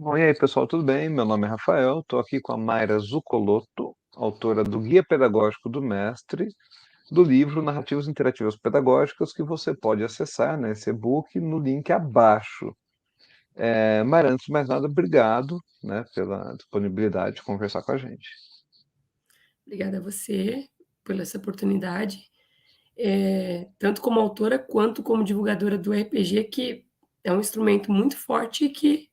Bom, e aí, pessoal, tudo bem? Meu nome é Rafael, estou aqui com a Mayra Zuccolotto, autora do Guia Pedagógico do Mestre, do livro Narrativas Interativas Pedagógicas, que você pode acessar nesse e-book no link abaixo. Mayra, antes de mais nada, obrigado, né, pela disponibilidade de conversar com a gente. Obrigada a você por essa oportunidade, tanto como autora quanto como divulgadora do RPG, que é um instrumento muito forte e que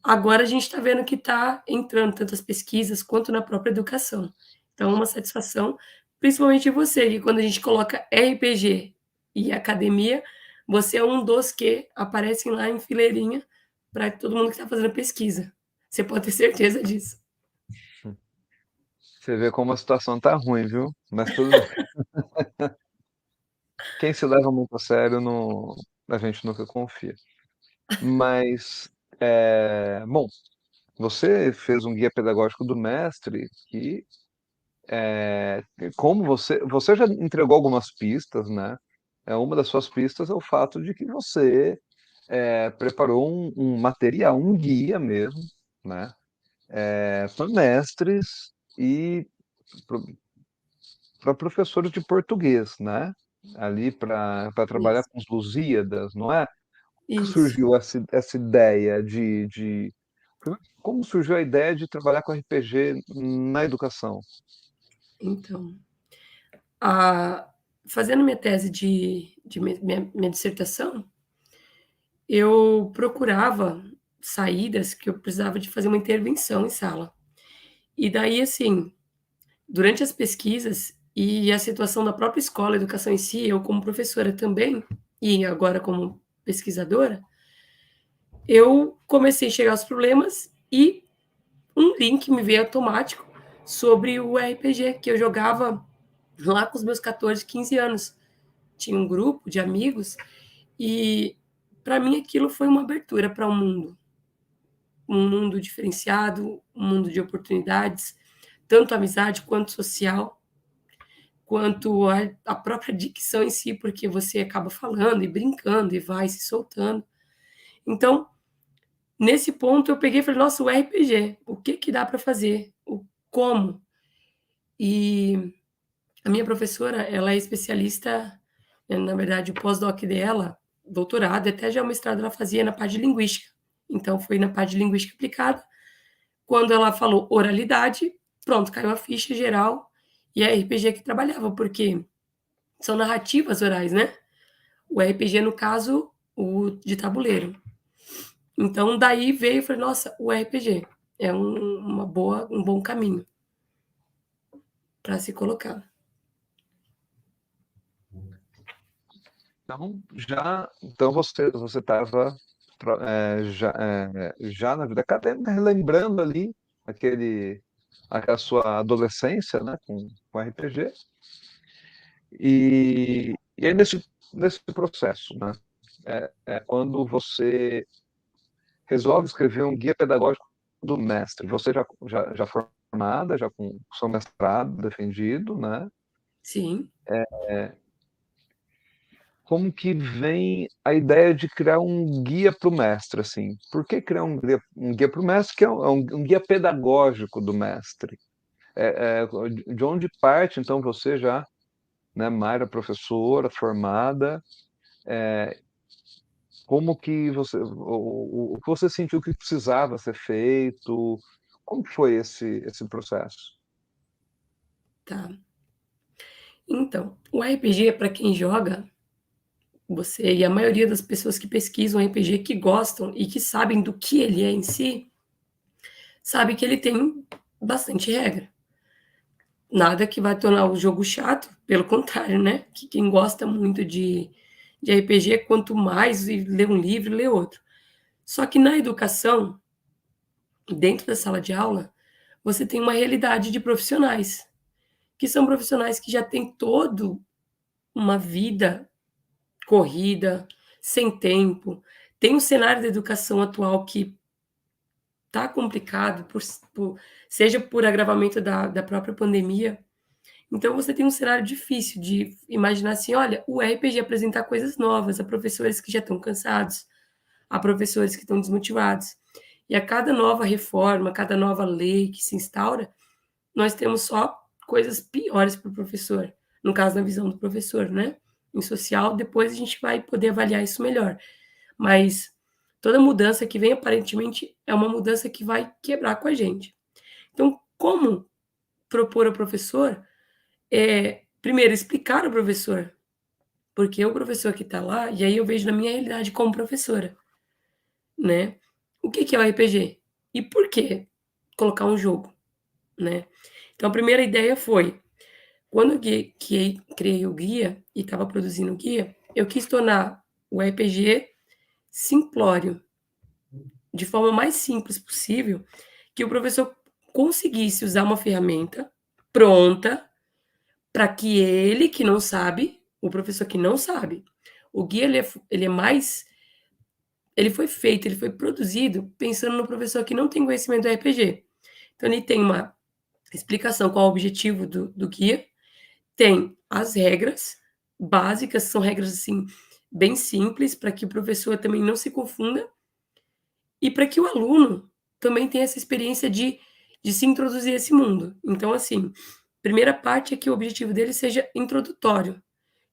agora a gente está vendo que está entrando tanto as pesquisas quanto na própria educação. Então, é uma satisfação, principalmente você, que quando a gente coloca RPG e academia, você é um dos que aparecem lá em fileirinha para todo mundo que está fazendo pesquisa. Você pode ter certeza disso. Você vê como a situação tá ruim, viu? Mas tudo bem. Quem se leva muito a sério, não, a gente nunca confia. Mas, bom, você fez um guia pedagógico do mestre que como você já entregou algumas pistas, né? Uma das suas pistas é o fato de que você preparou um material, um guia mesmo, né? Para mestres e para professores de português, né? Ali para trabalhar Isso. com os Lusíadas, não é? Como que Isso. surgiu essa ideia como surgiu a ideia de trabalhar com RPG na educação? Então, a fazendo minha tese de minha dissertação, eu procurava saídas que eu precisava de fazer uma intervenção em sala. E daí, assim, durante as pesquisas e a situação da própria escola, a educação em si, eu como professora também, e agora como pesquisadora, eu comecei a chegar aos problemas e um link me veio automático sobre o RPG que eu jogava lá com os meus 14, 15 anos. Tinha um grupo de amigos e para mim aquilo foi uma abertura para um mundo diferenciado, um mundo de oportunidades, tanto amizade quanto social, quanto a própria dicção em si, porque você acaba falando e brincando e vai se soltando. Então, nesse ponto eu peguei e falei, nossa, o RPG, o que que dá para fazer? O como? E a minha professora, ela é especialista, na verdade, o pós-doc dela, doutorado, e até já o mestrado ela fazia na parte de linguística. Então, foi na parte de linguística aplicada. Quando ela falou oralidade, pronto, caiu a ficha geral e é RPG que trabalhava, porque são narrativas orais, né? O RPG, no caso, o de tabuleiro. Então, daí veio e falei, nossa, o RPG é um bom caminho para se colocar. Então você estava já na vida acadêmica, relembrando ali aquela sua adolescência, né, com RPG. E aí nesse processo, né, é quando você resolve escrever um guia pedagógico do mestre. Você já formada, já com seu mestrado defendido, né? Sim, Como que vem a ideia de criar um guia para o mestre, assim? Por que criar um guia para o mestre, que é um guia pedagógico do mestre? De onde parte, então, você já, né, Mayra, professora, formada, como que o que você sentiu que precisava ser feito? Como que foi esse processo? tá. Então, o RPG, para quem joga, você e a maioria das pessoas que pesquisam RPG, que gostam e que sabem do que ele é em si, sabe que ele tem bastante regra. Nada que vai tornar o jogo chato, pelo contrário, né? Que quem gosta muito de RPG, quanto mais lê um livro, lê outro. Só que na educação, dentro da sala de aula, você tem uma realidade de profissionais, que são profissionais que já têm todo uma vida corrida, sem tempo. Tem um cenário da educação atual que está complicado, seja por agravamento da própria pandemia. Então, você tem um cenário difícil de imaginar assim: olha, o RPG apresentar coisas novas a professores que já estão cansados, a professores que estão desmotivados. E a cada nova reforma, a cada nova lei que se instaura, nós temos só coisas piores para o professor, no caso, na visão do professor, né? Em social, depois a gente vai poder avaliar isso melhor. Mas toda mudança que vem, aparentemente, é uma mudança que vai quebrar com a gente. Então, como propor ao professor primeiro, explicar ao professor, porque o professor que está lá, e aí eu vejo na minha realidade como professora, né? O que é o RPG? E por que colocar um jogo, né? Então, a primeira ideia foi, quando eu criei o guia e estava produzindo o guia, eu quis tornar o RPG simplório, de forma mais simples possível, que o professor conseguisse usar uma ferramenta pronta para que ele que não sabe, o professor que não sabe, o guia ele é mais, ele foi feito, ele foi produzido pensando no professor que não tem conhecimento do RPG. Então ele tem uma explicação qual é o objetivo do guia, tem as regras básicas, são regras assim bem simples para que o professor também não se confunda e para que o aluno também tenha essa experiência de se introduzir a esse mundo. Então, assim, primeira parte é que o objetivo dele seja introdutório,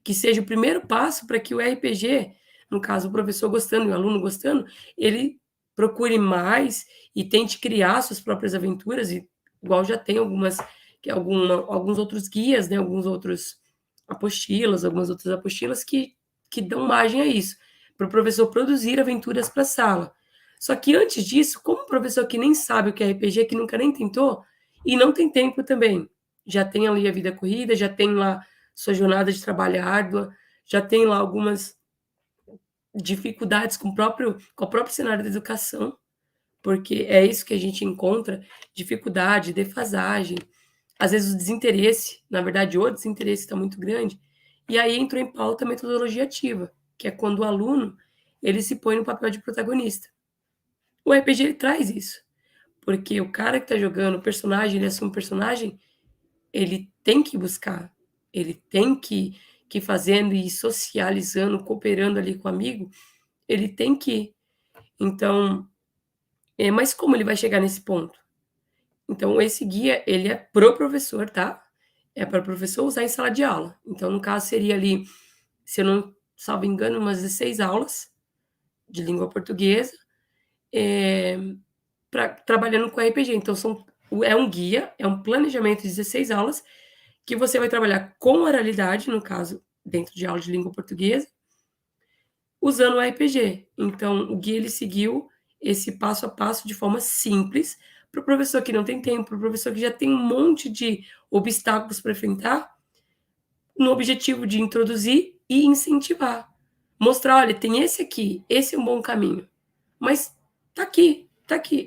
que seja o primeiro passo para que o RPG, no caso, o professor gostando e o aluno gostando, ele procure mais e tente criar suas próprias aventuras, e igual já tem alguns outros guias, né, algumas outras apostilas que dão margem a isso, para o professor produzir aventuras para a sala. Só que antes disso, como o professor que nem sabe o que é RPG, que nunca nem tentou, e não tem tempo também, já tem ali a vida corrida, já tem lá sua jornada de trabalho árdua, já tem lá algumas dificuldades com o próprio cenário da educação, porque é isso que a gente encontra, dificuldade, defasagem, às vezes o desinteresse, na verdade o desinteresse está muito grande, e aí entrou em pauta a metodologia ativa, que é quando o aluno ele se põe no papel de protagonista. O RPG ele traz isso, porque o cara que está jogando, o personagem, ele assume o personagem, ele tem que buscar, ele tem que ir fazendo e socializando, cooperando ali com o amigo, ele tem que ir. Então, mas como ele vai chegar nesse ponto? Então, esse guia, ele é pro professor, tá? É para o professor usar em sala de aula. Então, no caso, seria ali, se eu não salvo engano, umas 16 aulas de língua portuguesa, trabalhando com RPG. Então, é um guia, é um planejamento de 16 aulas, que você vai trabalhar com oralidade, no caso, dentro de aula de língua portuguesa, usando o RPG. Então, o guia ele seguiu esse passo a passo de forma simples para o professor que não tem tempo, para o professor que já tem um monte de obstáculos para enfrentar, no objetivo de introduzir e incentivar. Mostrar, olha, tem esse aqui, esse é um bom caminho. Mas tá aqui,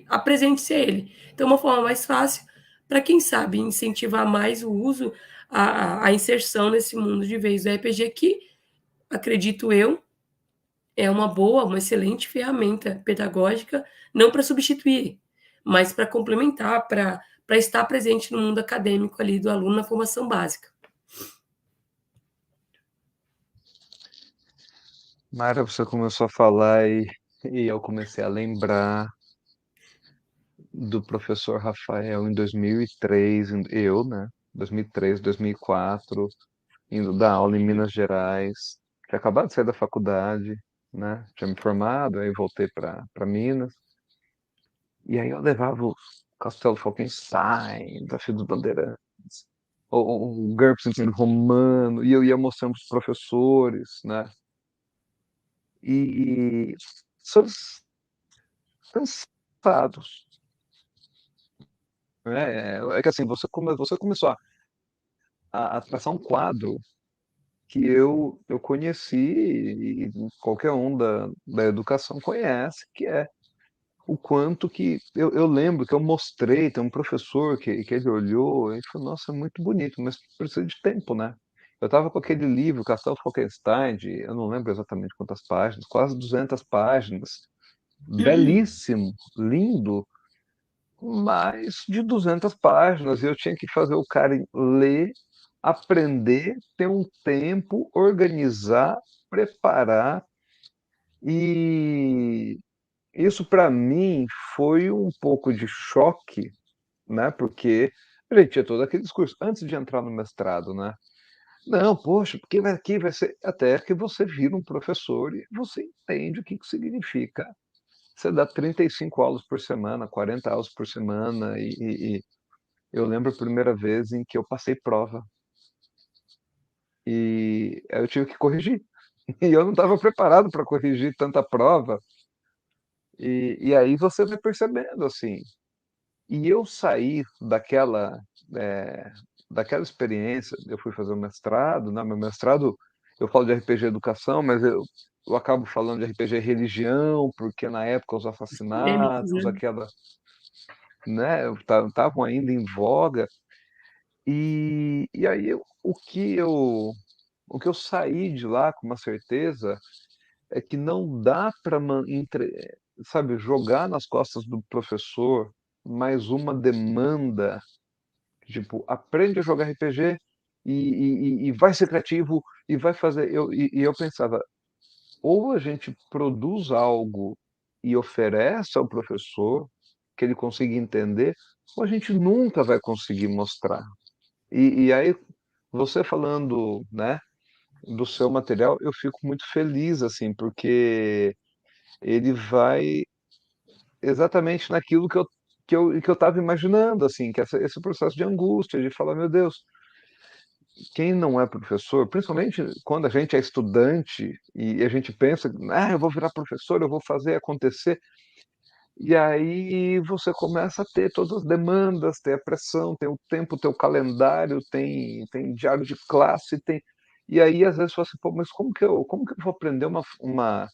apresente-se a ele. Então, uma forma mais fácil para quem sabe incentivar mais o uso, a inserção nesse mundo de vez do RPG, que, acredito eu, é uma boa, uma excelente ferramenta pedagógica, não para substituir, mas para complementar, para estar presente no mundo acadêmico ali do aluno na formação básica. Mara, você começou a falar e eu comecei a lembrar do professor Rafael em 2003, eu, né? 2003, 2004, indo dar aula em Minas Gerais. Tinha acabado de sair da faculdade, né? Tinha me formado, aí voltei para Minas. E aí eu levava o Castelo Falkenstein, Desafio dos Bandeirantes, o GURPS Império Romano, e eu ia mostrando para os professores, né? E são cansados, né? É que assim, você começou a traçar um quadro que eu conheci e qualquer um da educação conhece, que é o quanto que eu lembro que eu mostrei, tem um professor que ele olhou e falou, nossa, é muito bonito, mas precisa de tempo, né? Eu estava com aquele livro, Castelo Falkenstein, eu não lembro exatamente quantas páginas, quase 200 páginas, belíssimo, lindo, mais de 200 páginas, e eu tinha que fazer o cara ler, aprender, ter um tempo, organizar, preparar e isso para mim foi um pouco de choque, né? Porque a gente tinha todo aquele discurso antes de entrar no mestrado, né? Não, poxa, porque aqui vai ser até que você vira um professor e você entende o que que significa. Você dá 35 aulas por semana, 40 aulas por semana, e eu lembro a primeira vez em que eu passei prova e aí eu tive que corrigir. E eu não estava preparado para corrigir tanta prova. E aí você vai percebendo assim. E eu saí eh, daquela experiência, eu fui fazer o mestrado, né, meu mestrado, eu falo de RPG Educação, mas eu acabo falando de RPG Religião, porque na época os Polêmicos, assassinatos, né? aquela, né, estavam ainda em voga, e aí o que eu saí de lá com uma certeza é que não dá para, sabe, jogar nas costas do professor mais uma demanda. Tipo, aprende a jogar RPG e vai ser criativo e vai fazer. E eu pensava, ou a gente produz algo e oferece ao professor que ele consiga entender, ou a gente nunca vai conseguir mostrar. E aí, você falando, né, do seu material, eu fico muito feliz, assim, porque ele vai exatamente naquilo que eu estava imaginando, assim, que esse processo de angústia, de falar, meu Deus, quem não é professor, principalmente quando a gente é estudante e a gente pensa, ah, eu vou virar professor, eu vou fazer acontecer, e aí você começa a ter todas as demandas, tem a pressão, tem o tempo, tem o calendário, tem diário de classe, e aí às vezes você fala assim, pô, mas como que eu vou aprender uma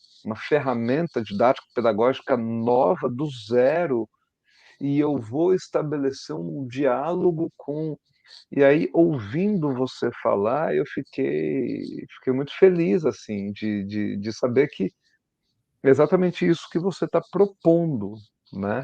ferramenta didática pedagógica nova do zero e eu vou estabelecer um diálogo com. E aí, ouvindo você falar, eu fiquei muito feliz, assim, de saber que é exatamente isso que você está propondo, né?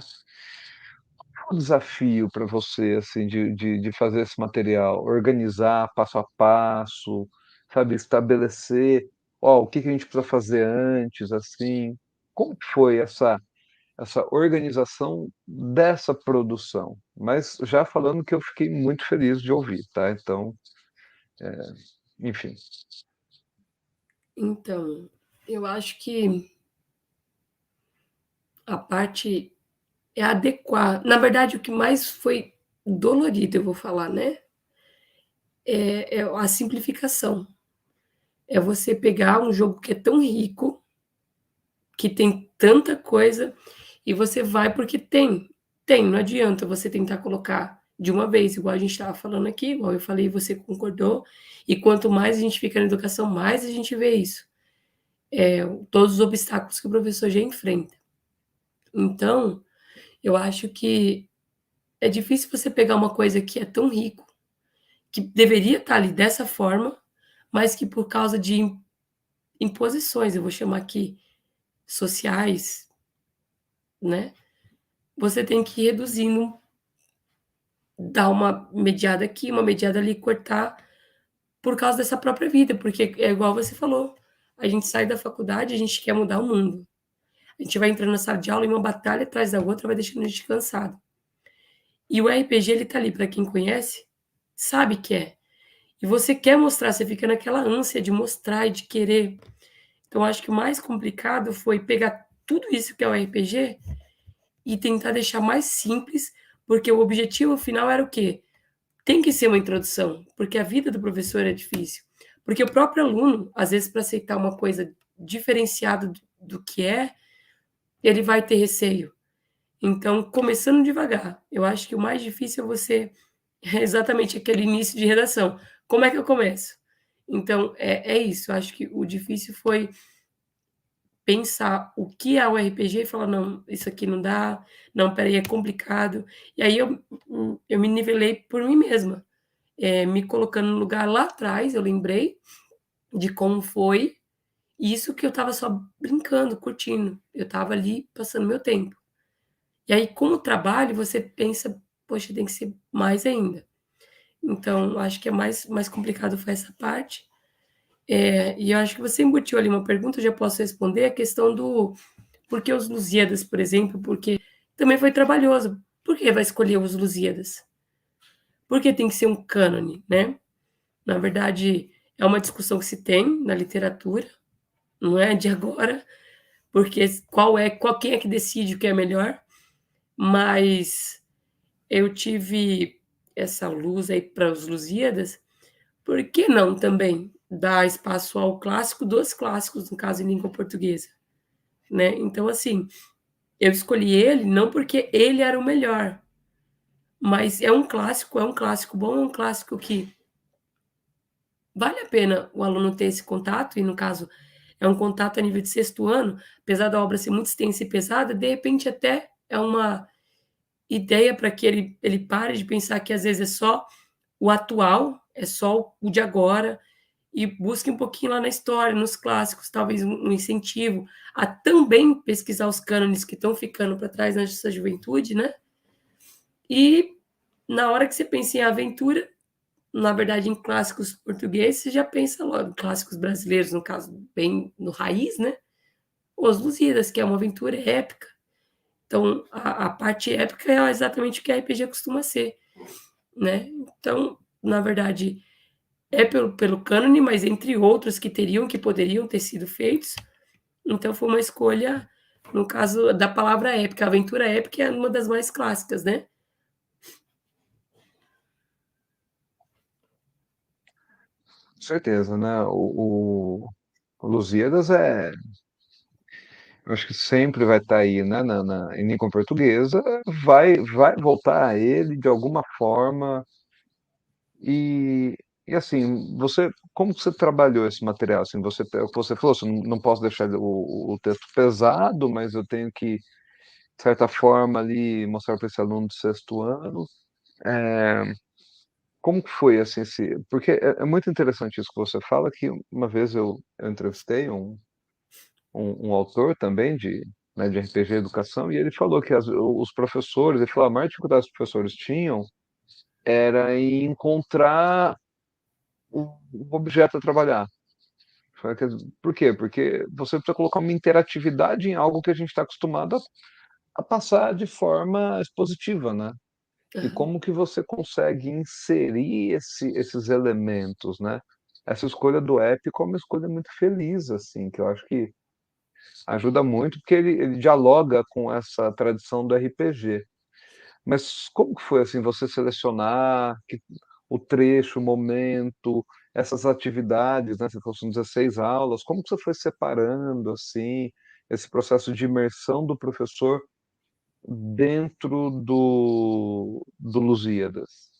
Qual o desafio para você, assim, de fazer esse material? Organizar passo a passo, sabe? Estabelecer, ó, o que que a gente precisa fazer antes, assim. Como que foi essa organização dessa produção? Mas já falando que eu fiquei muito feliz de ouvir, tá? Então, enfim. Então, eu acho que a parte é adequar. Na verdade, o que mais foi dolorido, eu vou falar, né? É a simplificação. É você pegar um jogo que é tão rico, que tem tanta coisa, e você vai porque tem. Tem, não adianta você tentar colocar de uma vez, igual a gente estava falando aqui, igual eu falei, você concordou. E quanto mais a gente fica na educação, mais a gente vê isso. Todos os obstáculos que o professor já enfrenta. Então, eu acho que é difícil você pegar uma coisa que é tão rico, que deveria estar ali dessa forma, mas que por causa de imposições, eu vou chamar aqui, sociais, né? Você tem que ir reduzindo, dar uma mediada aqui, uma mediada ali, cortar por causa dessa própria vida, porque é igual você falou, a gente sai da faculdade, a gente quer mudar o mundo. A gente vai entrando na sala de aula e uma batalha atrás da outra vai deixando a gente cansado. E o RPG, ele tá ali, para quem conhece, sabe que é. E você quer mostrar, você fica naquela ânsia de mostrar e de querer. Então, acho que o mais complicado foi pegar tudo isso que é o RPG e tentar deixar mais simples, porque o objetivo final era o quê? Tem que ser uma introdução, porque a vida do professor é difícil. Porque o próprio aluno, às vezes, para aceitar uma coisa diferenciada do que é, ele vai ter receio. Então, começando devagar. Eu acho que o mais difícil é você é exatamente aquele início de redação. Como é que eu começo? Então, é isso. Eu acho que o difícil foi pensar o que é o RPG e falar, não, isso aqui não dá, não, peraí, é complicado. E aí eu me nivelei por mim mesma, me colocando no lugar lá atrás, eu lembrei de como foi, isso que eu estava só brincando, curtindo. Eu estava ali passando meu tempo. E aí, com o trabalho, você pensa, poxa, tem que ser mais ainda. Então, acho que é mais complicado foi essa parte. E eu acho que você embutiu ali uma pergunta, eu já posso responder, a questão do Por que os Lusíadas, por exemplo? Porque também foi trabalhoso. Por que vai escolher os Lusíadas? Por que tem que ser um cânone, né? Na verdade, é uma discussão que se tem na literatura, não é de agora, porque quem é que decide o que é melhor, mas eu tive essa luz aí para os Lusíadas, por que não também dar espaço ao clássico dos clássicos, no caso em língua portuguesa, né? Então, assim, eu escolhi ele não porque ele era o melhor, mas é um clássico bom, é um clássico que vale a pena o aluno ter esse contato, e no caso é um contato a nível de sexto ano, apesar da obra ser muito extensa e pesada, de repente até é uma ideia para que ele pare de pensar que às vezes é só o atual, é só o de agora, e busque um pouquinho lá na história, nos clássicos, talvez um incentivo a também pesquisar os cânones que estão ficando para trás na nossa juventude, né? E na hora que você pensa em aventura, na verdade, em clássicos portugueses, você já pensa logo, em clássicos brasileiros, no caso, bem no raiz, né? Os Lusíadas, que é uma aventura épica. Então, a parte épica é exatamente o que a RPG costuma ser, né? Então, na verdade, é pelo cânone, mas entre outros que poderiam ter sido feitos. Então, foi uma escolha, no caso da palavra épica. A aventura épica é uma das mais clássicas, né? Com certeza, né? O Lusíadas eu acho que sempre vai estar aí, né, em língua portuguesa, vai voltar a ele de alguma forma. E, e assim, como você trabalhou esse material? Assim, você falou, assim, não posso deixar o texto pesado, mas eu tenho que, de certa forma, ali mostrar para esse aluno do sexto ano. Como que foi, assim, porque é muito interessante isso que você fala, que uma vez eu entrevistei um autor também né, de RPG Educação, e ele falou que os professores, ele falou, a maior dificuldade que os professores tinham era em encontrar um objeto a trabalhar. Por quê? Porque você precisa colocar uma interatividade em algo que a gente está acostumado a passar de forma expositiva, né? E como que você consegue inserir esses elementos, né? Essa escolha do app é uma escolha muito feliz, assim, que eu acho que ajuda muito, porque ele dialoga com essa tradição do RPG. Mas como que foi assim você selecionar o trecho, o momento, essas atividades, né? Você falou que são 16 aulas, como que você foi separando assim esse processo de imersão do professor dentro do Lusíadas?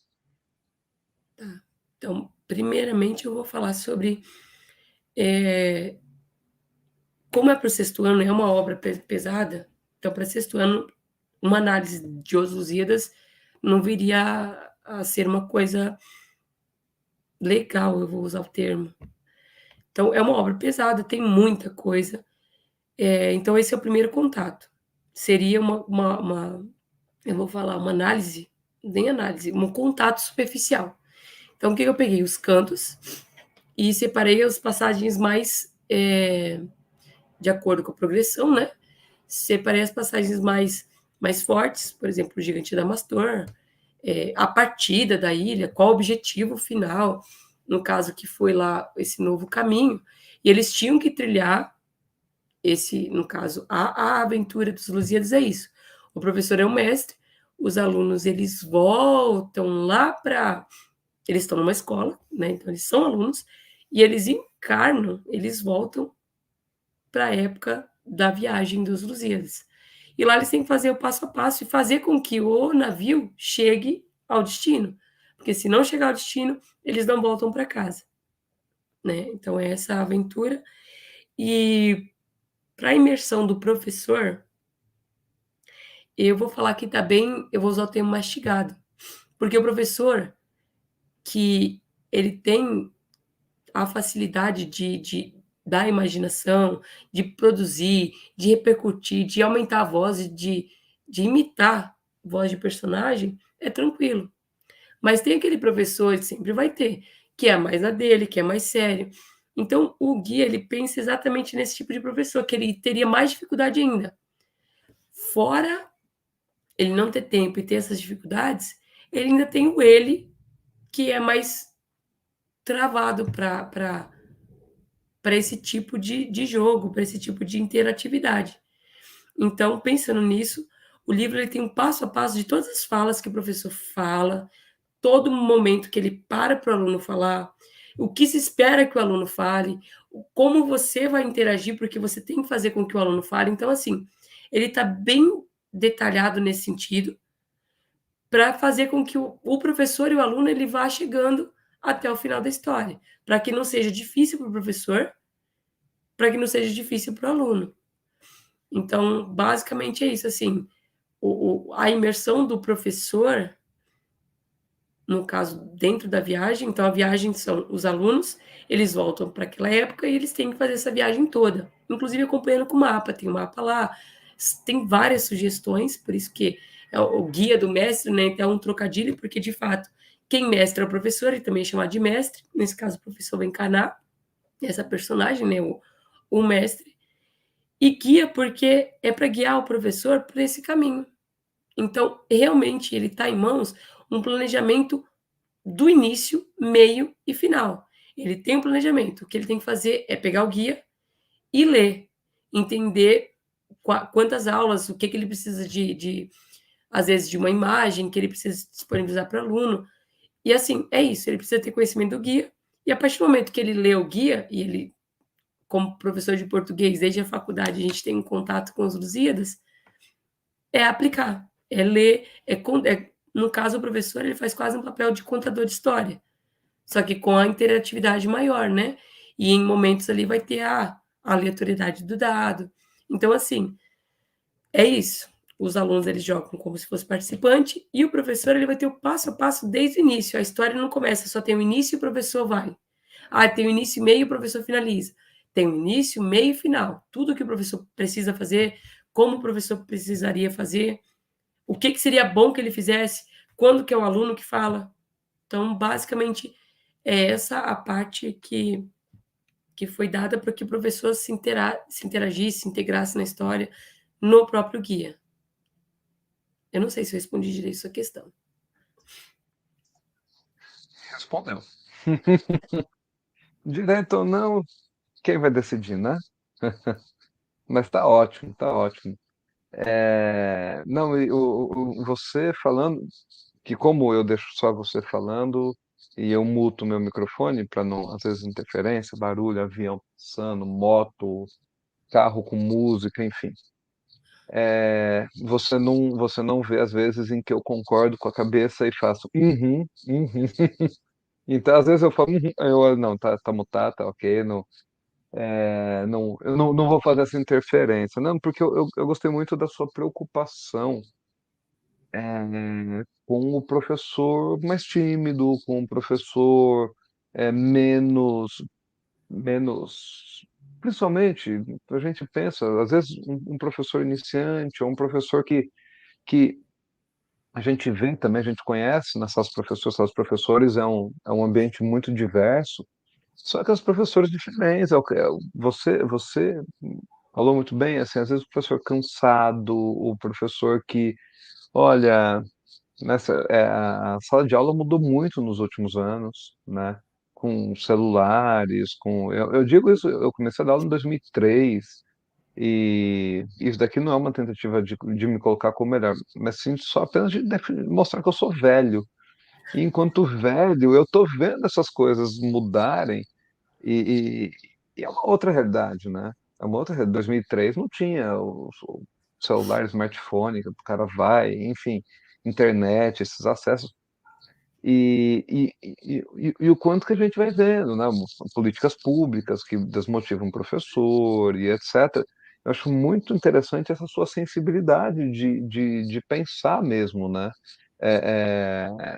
Tá. Então, primeiramente, eu vou falar sobre é, como é para o sexto ano, é uma obra pesada. Então, para sexto ano, uma análise de Os Lusíadas não viria a ser uma coisa legal, eu vou usar o termo. Então, é uma obra pesada, tem muita coisa. Então, esse é o primeiro contato. Seria eu vou falar, uma análise, nem análise, um contato superficial. Então, o que eu peguei? Os cantos e separei as passagens mais de acordo com a progressão, né? Separei as passagens mais fortes, por exemplo, o Gigante da Mastor, a partida da ilha, qual o objetivo final, no caso que foi lá esse novo caminho, e eles tinham que trilhar no caso, a aventura dos Lusíadas é isso. O professor é o mestre, os alunos eles voltam lá para. Eles estão numa escola, né? Então eles são alunos, e eles encarnam, eles voltam para a época da viagem dos Lusíadas. E lá eles têm que fazer o passo a passo e fazer com que o navio chegue ao destino. Porque se não chegar ao destino, eles não voltam para casa. Né? Então é essa aventura. E para a imersão do professor, eu vou falar que tá bem, eu vou usar o termo mastigado. Porque o professor que ele tem a facilidade da imaginação, de produzir, de repercutir, de aumentar a voz, de imitar voz de personagem, é tranquilo. Mas tem aquele professor, sempre vai ter, que é mais na dele, que é mais sério. Então, o guia, ele pensa exatamente nesse tipo de professor, que ele teria mais dificuldade ainda. Fora ele não ter tempo e ter essas dificuldades, ele ainda tem o ele, que é mais travado para esse tipo de jogo, para esse tipo de interatividade. Então, pensando nisso, o livro ele tem um passo a passo de todas as falas que o professor fala, todo momento que ele para o aluno falar, o que se espera que o aluno fale, como você vai interagir, porque você tem que fazer com que o aluno fale. Então, assim, ele está bem detalhado nesse sentido, para fazer com que o professor e o aluno ele vá chegando até o final da história, para que não seja difícil para o professor, para que não seja difícil para o aluno. Então, basicamente é isso, assim, a imersão do professor, no caso, dentro da viagem, então a viagem são os alunos, eles voltam para aquela época e eles têm que fazer essa viagem toda, inclusive acompanhando com o mapa, tem um mapa lá, tem várias sugestões, por isso que é o guia do mestre, né, então é um trocadilho, porque de fato, quem mestra é o professor, ele também é chamado de mestre, nesse caso o professor vai encarnar essa personagem, né, o mestre, e guia porque é para guiar o professor por esse caminho. Então, realmente, ele está em mãos um planejamento do início, meio e final. Ele tem um planejamento. O que ele tem que fazer é pegar o guia e ler, entender quantas aulas, o que, que ele precisa às vezes, de uma imagem que ele precisa disponibilizar para o aluno. E assim, é isso. Ele precisa ter conhecimento do guia. E a partir do momento que ele lê o guia, e ele, como professor de português, desde a faculdade, a gente tem um contato com os Lusíadas, é aplicar, é ler, no caso, o professor ele faz quase um papel de contador de história, só que com a interatividade maior, né? E em momentos ali vai ter a aleatoriedade do dado. Então, assim, é isso. Os alunos eles jogam como se fosse participante e o professor ele vai ter o passo a passo desde o início. A história não começa, só tem o início e o professor vai. Ah, tem o início, meio e o professor finaliza. Tem o início, meio e final. Tudo que o professor precisa fazer, como o professor precisaria fazer, o que, que seria bom que ele fizesse, quando que é o aluno que fala. Então, basicamente, é essa a parte que foi dada para que o professor se interagisse, se integrasse na história, no próprio guia. Eu não sei se eu respondi direito a sua questão. Respondeu. Direto ou não, quem vai decidir, né? Mas tá ótimo, tá ótimo. Não, e você falando, que como eu deixo só você falando e eu muto meu microfone para não, às vezes, interferência, barulho, avião passando, moto, carro com música, enfim. Você não vê às vezes em que eu concordo com a cabeça e faço uhum. Então, às vezes eu falo, não, tá mutado, tá ok, não, não, eu não vou fazer essa interferência. Não, porque eu gostei muito da sua preocupação com o professor mais tímido, com o professor menos. Principalmente, a gente pensa, às vezes, um professor iniciante, ou um professor que a gente vê também, a gente conhece nessas professoras, essas professores, é um ambiente muito diverso, só que os professores diferentes, você falou muito bem, assim, às vezes o professor cansado, o professor que, olha, a sala de aula mudou muito nos últimos anos, né? Com celulares, eu digo isso, eu comecei a dar aula em 2003, e isso daqui não é uma tentativa de me colocar como melhor, mas sim só apenas de mostrar que eu sou velho. E enquanto velho, eu tô vendo essas coisas mudarem e, e é uma outra realidade, né? É uma outra realidade. 2003 não tinha o celular, smartphone, que o cara vai, enfim, internet, esses acessos. E o quanto que a gente vai vendo, né? Políticas públicas que desmotivam o professor e etc. Eu acho muito interessante essa sua sensibilidade de pensar mesmo, né?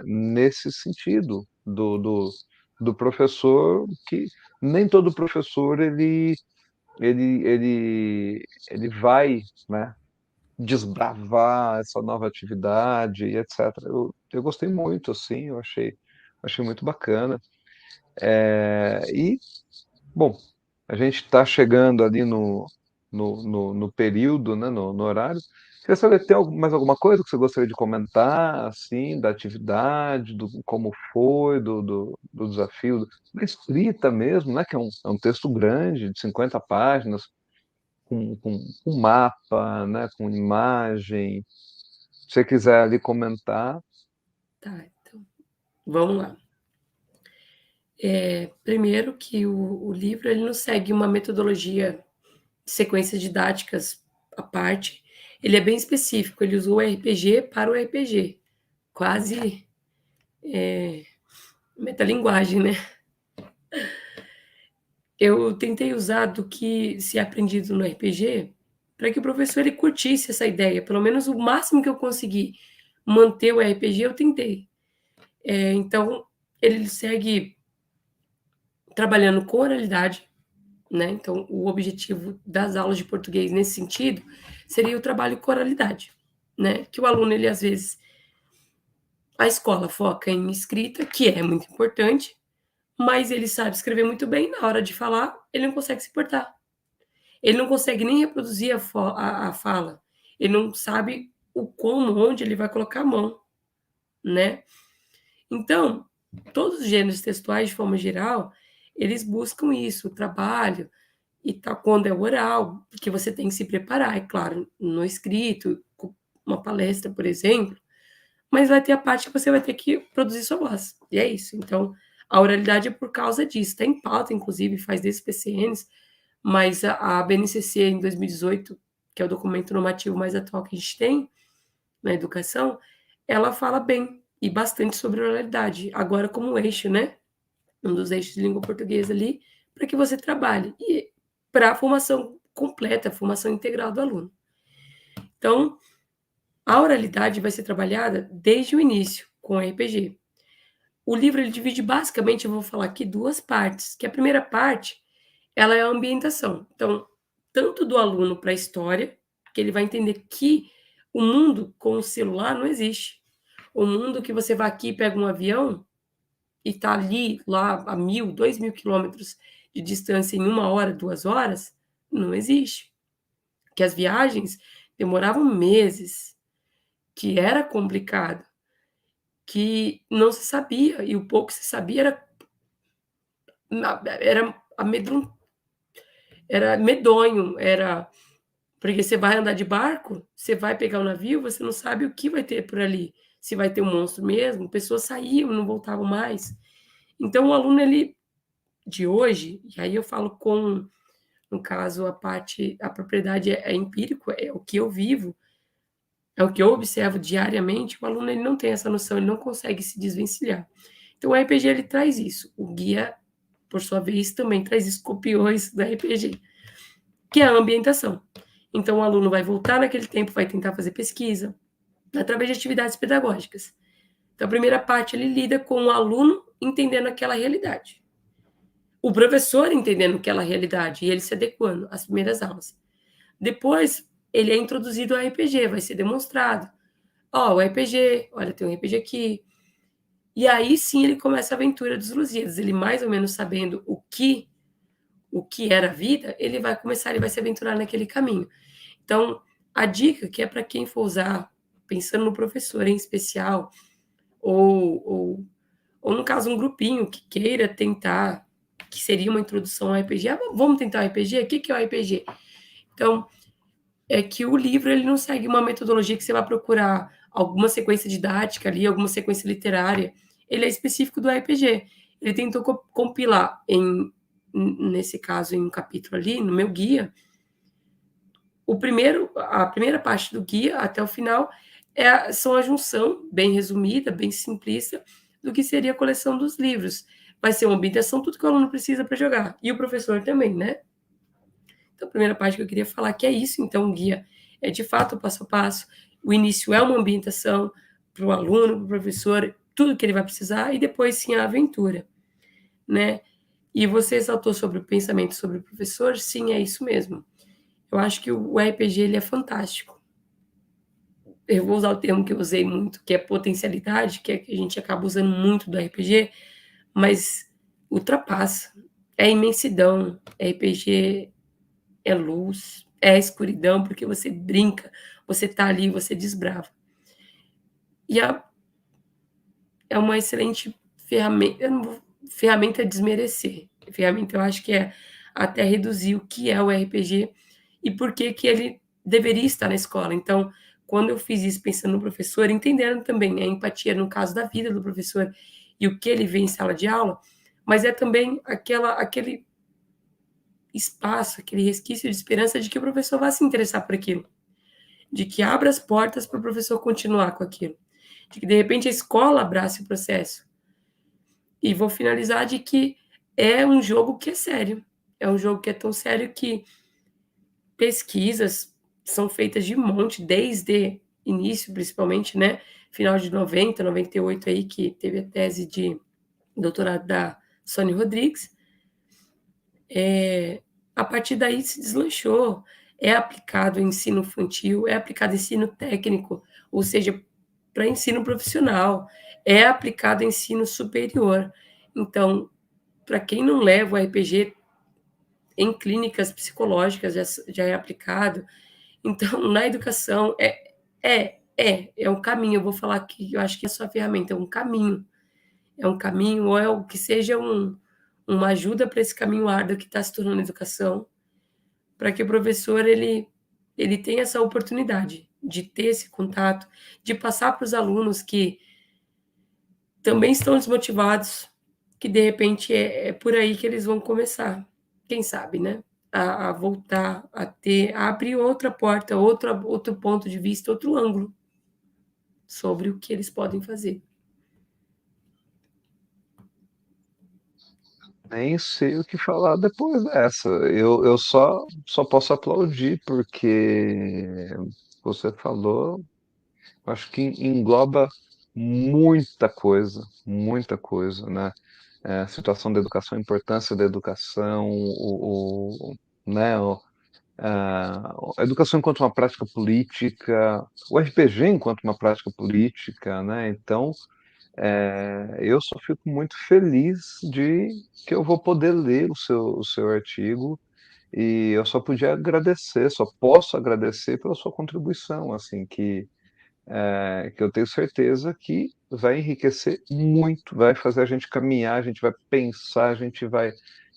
Nesse sentido do professor, que nem todo professor ele, ele, ele vai, né, desbravar essa nova atividade e etc. Eu gostei muito, assim, achei muito bacana. E Bom, a gente está chegando ali no período, né, no horário. Queria saber, tem mais alguma coisa que você gostaria de comentar, assim, da atividade, do como foi, do desafio, da escrita mesmo, né, que é um texto grande, de 50 páginas, com mapa, né, com imagem. Se você quiser ali comentar. Tá, então, vamos lá. Primeiro que o livro ele não segue uma metodologia de sequências didáticas à parte, ele é bem específico, ele usou o RPG para o RPG, quase metalinguagem, né? Eu tentei usar do que se é aprendido no RPG para que o professor ele curtisse essa ideia, pelo menos o máximo que eu consegui manter o RPG, eu tentei. Então, ele segue trabalhando com oralidade, né? Então, o objetivo das aulas de português nesse sentido seria o trabalho com oralidade, né? Que o aluno, ele às vezes, a escola foca em escrita, que é muito importante, mas ele sabe escrever muito bem, na hora de falar, ele não consegue se portar. Ele não consegue nem reproduzir a fala. Ele não sabe o como, onde ele vai colocar a mão, né? Então, todos os gêneros textuais, de forma geral, eles buscam isso, o trabalho, e tal, quando é oral, porque você tem que se preparar, é claro, no escrito, uma palestra, por exemplo, mas vai ter a parte que você vai ter que produzir sua voz, e é isso. Então, a oralidade é por causa disso, está em pauta, inclusive, faz desses PCNs, mas a BNCC, em 2018, que é o documento normativo mais atual que a gente tem na educação, ela fala bem e bastante sobre oralidade, agora como eixo, né? Um dos eixos de língua portuguesa ali, para que você trabalhe. E para a formação completa, a formação integral do aluno. Então, a oralidade vai ser trabalhada desde o início, com o RPG. O livro ele divide basicamente, eu vou falar aqui, duas partes, que a primeira parte, ela é a ambientação. Então, tanto do aluno para a história, que ele vai entender que o mundo com o celular não existe. O mundo que você vai aqui e pega um avião e está ali, lá a 1.000, 2.000 quilômetros de distância em 1 hora, 2 horas, não existe. Que as viagens demoravam meses, que era complicado, que não se sabia, e o pouco que se sabia era era medonho, era porque você vai andar de barco, você vai pegar o navio, você não sabe o que vai ter por ali, se vai ter um monstro mesmo, pessoas saíam, não voltavam mais. Então o aluno ele de hoje, e aí eu falo com, no caso, a propriedade é empírico, é o que eu vivo, é o que eu observo diariamente, o aluno ele não tem essa noção, ele não consegue se desvencilhar. Então o RPG ele traz isso, o guia, por sua vez, também traz isso, copiou isso do RPG, que é a ambientação. Então o aluno vai voltar naquele tempo, vai tentar fazer pesquisa, através de atividades pedagógicas. Então a primeira parte ele lida com o aluno entendendo aquela realidade. O professor entendendo aquela realidade e ele se adequando às primeiras aulas. Depois, ele é introduzido ao RPG, vai ser demonstrado. Ó, o RPG, olha, tem um RPG aqui. E aí sim ele começa a aventura dos Lusíadas. Ele mais ou menos sabendo o que era a vida, ele vai começar, ele vai se aventurar naquele caminho. Então, a dica que é para quem for usar, pensando no professor em especial, ou, ou, ou no caso um grupinho que queira tentar, que seria uma introdução ao RPG, vamos tentar o RPG? O que é o RPG? Então, é que o livro ele não segue uma metodologia que você vai procurar alguma sequência didática ali, alguma sequência literária. Ele é específico do RPG. Ele tentou compilar nesse caso, em um capítulo ali, no meu guia, a primeira parte do guia até o final são a junção, bem resumida, bem simplista, do que seria a coleção dos livros. Vai ser uma ambientação, tudo que o aluno precisa para jogar. E o professor também, né? Então, a primeira parte que eu queria falar que é isso, então, o guia é de fato o passo a passo. O início é uma ambientação para o aluno, para o professor, tudo que ele vai precisar, e depois sim a aventura, né? E você exaltou sobre o pensamento sobre o professor, sim, é isso mesmo. Eu acho que o RPG ele é fantástico. Eu vou usar o termo que eu usei muito, que é potencialidade, que é que a gente acaba usando muito do RPG, mas ultrapassa. é imensidão, RPG é luz, é escuridão, porque você brinca, você tá ali, você desbrava. E é uma excelente ferramenta, ferramenta é desmerecer. Ferramenta eu acho que é até reduzir o que é o RPG e por que que ele deveria estar na escola. Então, quando eu fiz isso pensando no professor, entendendo também a empatia no caso da vida do professor e o que ele vê em sala de aula, mas é também aquele espaço, aquele resquício de esperança de que o professor vai se interessar por aquilo, de que abra as portas para o professor continuar com aquilo, de que de repente a escola abrace o processo. E vou finalizar de que é um jogo que é sério, é um jogo que é tão sério que pesquisas são feitas de monte, desde início, principalmente, né? Final de 90, 98 aí, que teve a tese de doutorado da Sônia Rodrigues. A partir daí se deslanchou, é aplicado em ensino infantil, é aplicado em ensino técnico, ou seja, para ensino profissional, é aplicado em ensino superior. Então, para quem não leva o RPG em clínicas psicológicas, já é aplicado. Então, na educação, é um caminho. Eu vou falar que eu acho que é só ferramenta, é um caminho. É um caminho, ou é o que seja uma ajuda para esse caminho árduo que está se tornando educação, para que o professor ele tenha essa oportunidade de ter esse contato, de passar para os alunos que também estão desmotivados, que de repente é por aí que eles vão começar, quem sabe, né? A voltar a ter, a abrir outra porta, outro ponto de vista, outro ângulo sobre o que eles podem fazer. Nem sei o que falar depois dessa. Eu só posso aplaudir, porque você falou, acho que engloba muita coisa, né? A situação da educação, a importância da educação, né, a educação enquanto uma prática política, o RPG enquanto uma prática política, né? Então, eu só fico muito feliz de que eu vou poder ler o seu artigo e eu só podia agradecer, só posso agradecer pela sua contribuição, assim, que eu tenho certeza que vai enriquecer muito, vai fazer a gente caminhar, a gente vai pensar, a gente vai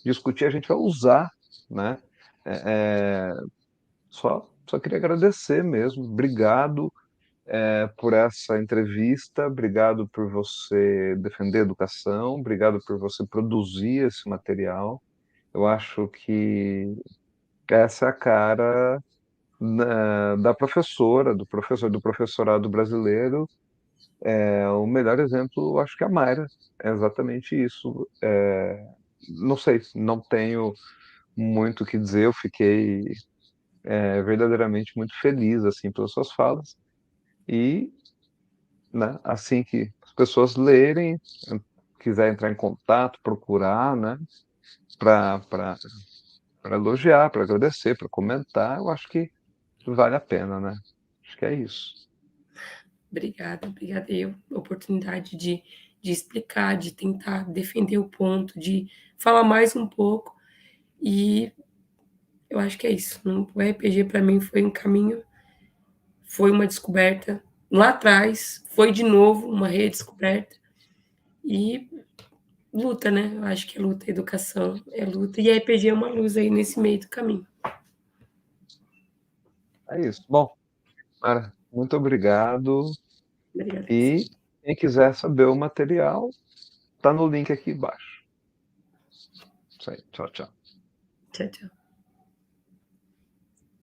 discutir, a gente vai usar, né? É, só queria agradecer mesmo, obrigado por essa entrevista, obrigado por você defender a educação, obrigado por você produzir esse material. Eu acho que essa é a cara da professora, do professor, do professorado brasileiro. O melhor exemplo, eu acho que é a Mayra, é exatamente isso. Não sei, não tenho muito o que dizer, eu fiquei verdadeiramente muito feliz assim pelas suas falas e, né, assim que as pessoas lerem, quiser entrar em contato, procurar, né, para elogiar, para agradecer, para comentar, eu acho que vale a pena, né? Acho que é isso. Obrigada eu, a oportunidade de explicar, de tentar defender o ponto, de falar mais um pouco, e eu acho que é isso. O RPG para mim foi um caminho, foi uma descoberta lá atrás, foi de novo uma redescoberta e luta, né? Eu acho que é luta, educação é luta e a RPG é uma luz aí nesse meio do caminho. É isso. Bom, Mara, muito obrigado. Obrigada. E quem quiser saber o material, tá no link aqui embaixo. Isso aí. Tchau, tchau. Tchau, tchau.